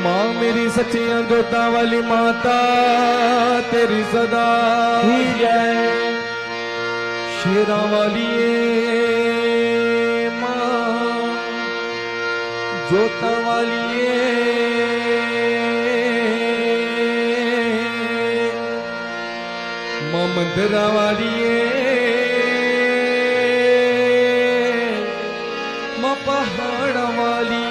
माँ मेरी सच्चियां गोदा वाली माता तेरी सदा ही जय। शेरा वाली माँ जोता वाली माँ मंदिरा वाली माँ पहाड़ वाली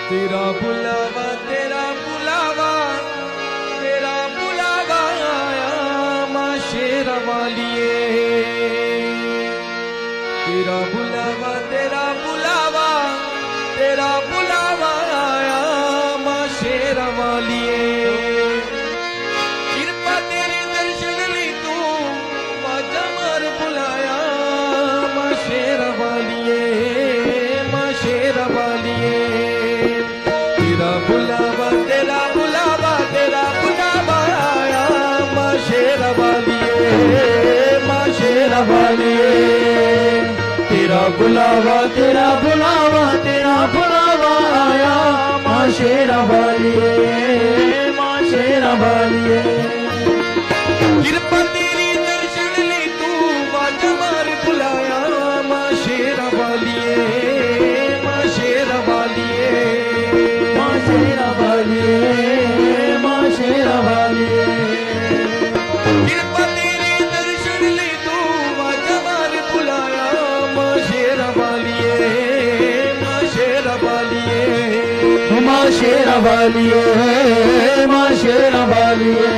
तेरा बुलावा तेरा बुलावा तेरा बुलावा आया माँ शेरा वालिए। तेरा बुलावा तेरा बुलावा तेरा बुलावा आया माँ शेरा वालिए। कृपा तेरे दर्शन ली तू बाजा मार बुलाया माँ शेरा वालिए माँ शेरा वालिए। तेरा बुलावा तेरा बुलावा तेरा बुलावा आया माँ शेरा वालिए माँ शेरा वालिए। तेरा बुलावा तेरा बुलावा तेरा बुलावा आया माँ शेरा वालिए माँ शेरा वालिए। कृपा तेरी दर्शन ली तू बाजा मार बुलाया माँ शेरा वालिए माँ शेरा वालिए माँ शेरा वालिए माँ शेरा वालिए। कृपा तेरे दर्शन ली तू बाजा मार बुलाया माँ शेरा वालिए माँ शेरा वालिए माँ शेरा वालिए माँ शेरा वालिए।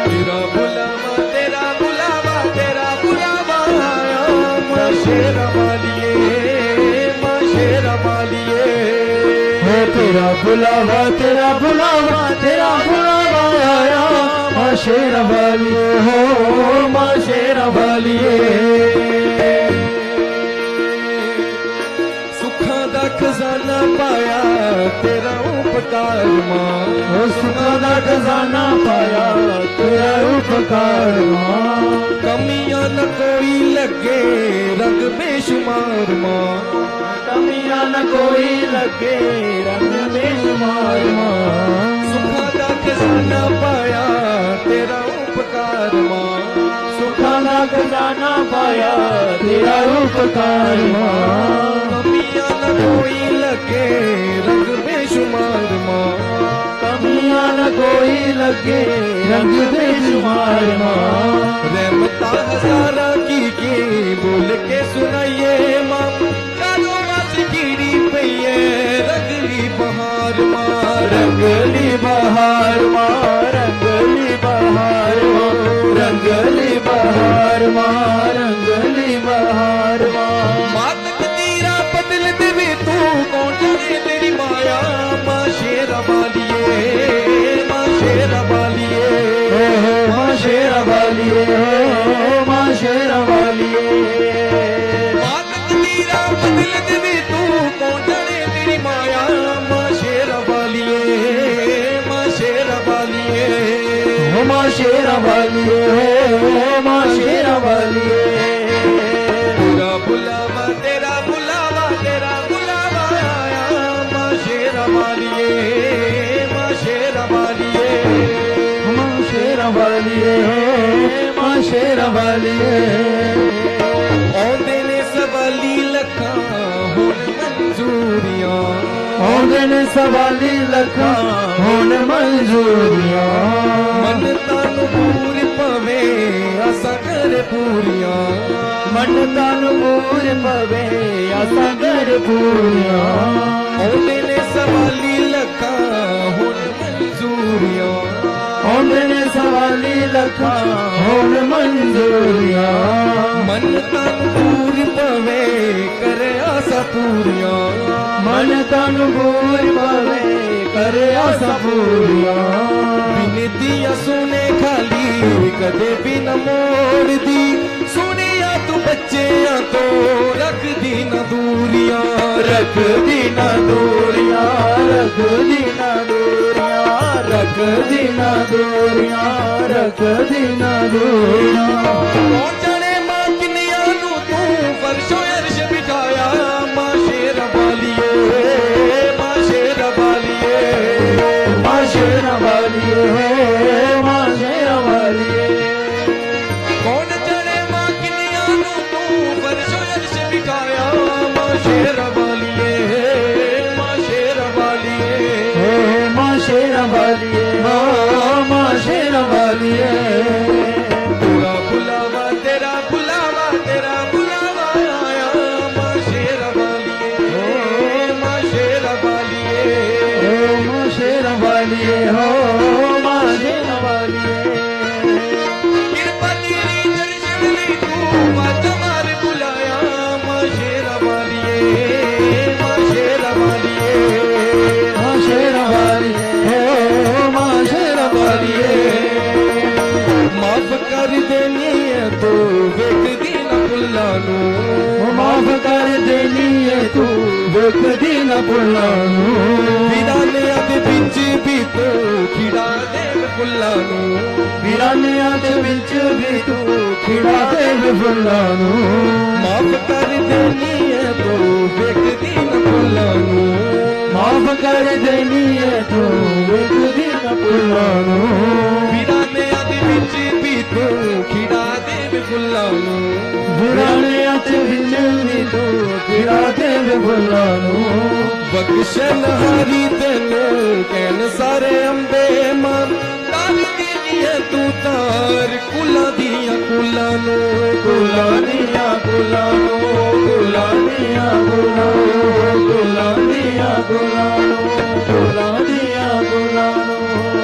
तेरा बुलावा तेरा बुलावा तेरा बुलावा आया माँ शेरा वालिए माँ शेरा वालिए। तेरा बुलावा तेरा बुलावा तेरा बुलावा आया माँ शेरा वालिए हो माँ शेरा वालिए। सुखा दा खजाना पाया तेरा उपकार माँ सुखा दा खजाना पाया तेरा उपकार माँ। कमियां न कोई लगे रंग बेशुमार माँ कमियां न कोई लगे रंग बेशुमार माँ। सुखा दा खजाना पाया तेरा उपकार माँ सुखा दा खजाना पाया तेरा उपकार माँ। कमियां न कोई लगे रंग बेशुमार माँ कमियां न कोई लगे रंग बेशुमार माँ। रहमता हजारा की बोल के सुनाइए माँ चारों मास गिरी पई है रंगली बहार माँ रंगली बहार माँ रंगली बहार माँ रंगली बहार माँ रंगली बहार माँ। मातक तीरा बदल देवे तू कौन जाने तेरी माया माँ शेरा वालिए माँ शेरा वालिए माँ शेरा वालिए माँ शेरा वालिए। मातक तीरा बदल देवे तू कौन जाने तेरी माया माँ शेरा वालिए माँ शेरा वालिए माँ शेरा वालिए माँ शेरा वालिए। तेरा बुलावा तेरा बुलावा तेरा बुलावा आया माँ शेरा वालिए माँ शेरा वालिए माँ शेरा वालिए माँ शेरा वालिए। औंदे ने सवाली लखा हुन मंजूरियां आउंदे ने सवाली लखा हुन मंजूरियां। मन तन पूर पवे असा कर पूरियां मन तन पूर पवे असा कर पूरियां। औंदे ने सवाली लखा हुन मंजूरियां आउंदे ने सवाली लखा हुन मंजूरियां। मन तन पूर पवे करे आसा पूरियां मन तन पूर पवे करे आसा पूरियां। विनतियां सुने खाली कदे भी न मोड़ दी सुनिया तू बच्चियां तो रख दी न दूरियां रख दी न दूरियां रख दी न दूरियां रख दी न दूरियां रख दी न दूरियां। कौन जाने मां किनिया नू तू फरशो अर्श बिठाया वालिए हो माँ शेर वालिए तेरा बुलावा तेरा बुलावा तेरा बुलावा आया माँ शेर वालिए माँ शेर वालिए हो माँ शेर वालिए हो माँ शेर वालिए कृपा तेरी दर्शन ली तू बात मार बुलाया माँ शेर वालिए माँ शेर वालिए माँ शेर वालिए हो माँ शेर वालिए माफ कर देनी है तो वेख दी न भुल्ला नू माफ कर देनी है तू वेख दी न भुलानू ਵੀਰਾਨਿਆਂ ਦੇ ਵਿੱਚ ਵੀ ਤੂੰ ਖਿੜਾ ਦੇ ਫੁੱਲਾਂ ਨੂੰ ਵੀਰਾਨਿਆਂ ਦੇ ਵਿੱਚ ਵੀ ਤੂੰ ਖਿੜਾ ਦੇ ਫੁੱਲਾਨੂ ਮਾਫ ਕਰ ਦੇਣੀ ਹੈ ਤੂੰ ਵੇਖਦੀ ਨਾ ਫੁੱਲਾਂ ਨੂੰ ਮਾਫ ਕਰ ਦੇਣੀ ਹੈ ਤੂੰ ਵੇਖ ਦੀ ਨਾ ਭੁਲਾਨੂ ਵੀਰਾਨਿਆਂ ਦੇ ਵਿੱਚ ਵੀ ਤੂੰ ਖਿੜਾ ਦੇ ਫੁੱਲਾਂ ਨੂੰ ਵੀਰਾਨਿਆਂ ਦੇ ਵਿੱਚ ਵੀ ਤੂੰ ਖਿੜਾ ਦੇ ਫੁੱਲਾਨੂ ਬਖਸ਼ਣ ਹਾਰੀ ਤੈਨੂੰ ਕਹਿਣ ਸਾਰੇ ਅੰਬੇ ਮਨ ਤਾਰ ਦੇਣੀ ਹੈ ਤੂੰ ਤਾਰ ਕੁਲਾਂ ਦੀਆਂ ਕੁਲਾਂ ਨੂੰ ਕੁਲਾਨੀਆਂ ਕੁਲਾਨੂ ਕੁਲਾਨੀਆਂ ਕੁਲਾਨੂ ਕੁਲਾਨੀਆਂ ਕੁਲਾਨੂ ਕੁਲਾਨੀਆਂ ਕੁਲਾਨੂ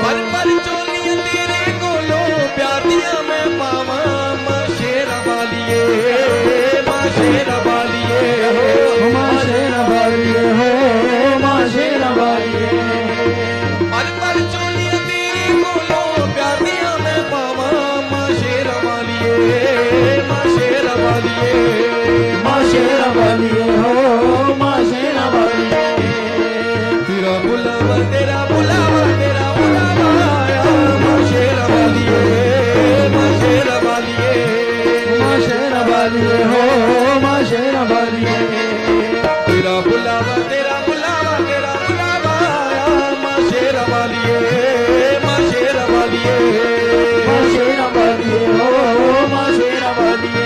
ਪਰ ਚੋਲੀਆਂ ਤੇਰੇ ਕੋਲੋਂ ਪਿਆਰ ਦੀਆਂ ਮੈਂ ਪਾਵਾਂ ਮਾਂ ਸ਼ੇਰਾਂ ਵਾਲੀਏ ਮਾਂ ਸ਼ੇਰਾਂ ਵਾਲੀਏ ਮਾਂ ਸ਼ੇਰ ਵਾਲੀਏ ਹੋ ਮਾਂ ਸ਼ੇਰ ਵਾਲੀਏ ਪਰ ਚੋਲੀਆਂ ਤੇਰੇ ਕੋਲੋਂ ਪਿਆਰ ਦੀਆਂ ਮੈਂ ਪਾਵਾਂ ਮਾਂ ਸ਼ੇਰਾਂ ਵਾਲੀਏ ਮਾਂ ਸ਼ੇਰਾਂ ਵਾਲੀਏ ਮਾਂ ਸ਼ੇਰ ਵਾਲੀਏ ਹੋ ਮਾਂ ਸ਼ੇਰ ਵਾਲੀਏ ਤੇਰਾ ਬੁਲਾਵਾ ਤੇਰਾ ਬੁਲਾਵਾ ਤੇਰਾ ਬੁਲਾਵਾ ਆਇਆ ਮਾਂ ਸ਼ੇਰਾਂ ਵਾਲੀਏ ਮਾਂ ਸ਼ੇਰਾਂ ਵਾਲੀਏ ਮਾਂ ਸ਼ੇਰ ਵਾਲੀਏ ਹੋ ਮਾਂ ਸ਼ੇਰ ਵਾਲੀਏ तेरा बुलावा तेरा बुलावा तेरा बुलावा आया माँ शेर वालिए माँ शेर वालिए मां शेर वालीए हो मां शेर वालीए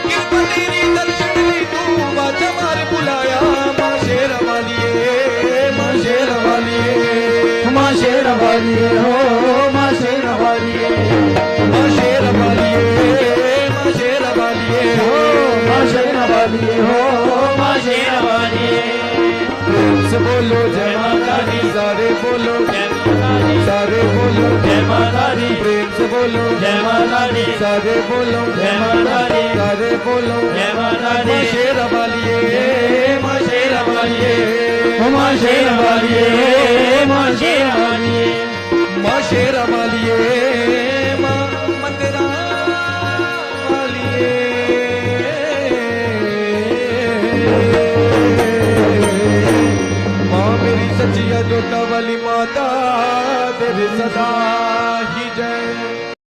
कृपा तेरी दर्शन ली तू बाजा मार बुलाया माँ शेर वालिए माँ शेर वालिए मां शेर वालीए हो मां शेर वालीए माँ शेर वालिए माँ शेर वालिए हो मां शेर वालीए हो मां शेर वालीए प्रेम से बोलो जय माता दी सारे बोलो जय माता दी सारे बोलो जय माता दी प्रेम से बोलो जय माता दी सारे बोलो जय माता दी सारे बोलो जय माता दी माँ शेर वालिए माँ शेर वालिए मां शेर वालीए मां शेर वालीए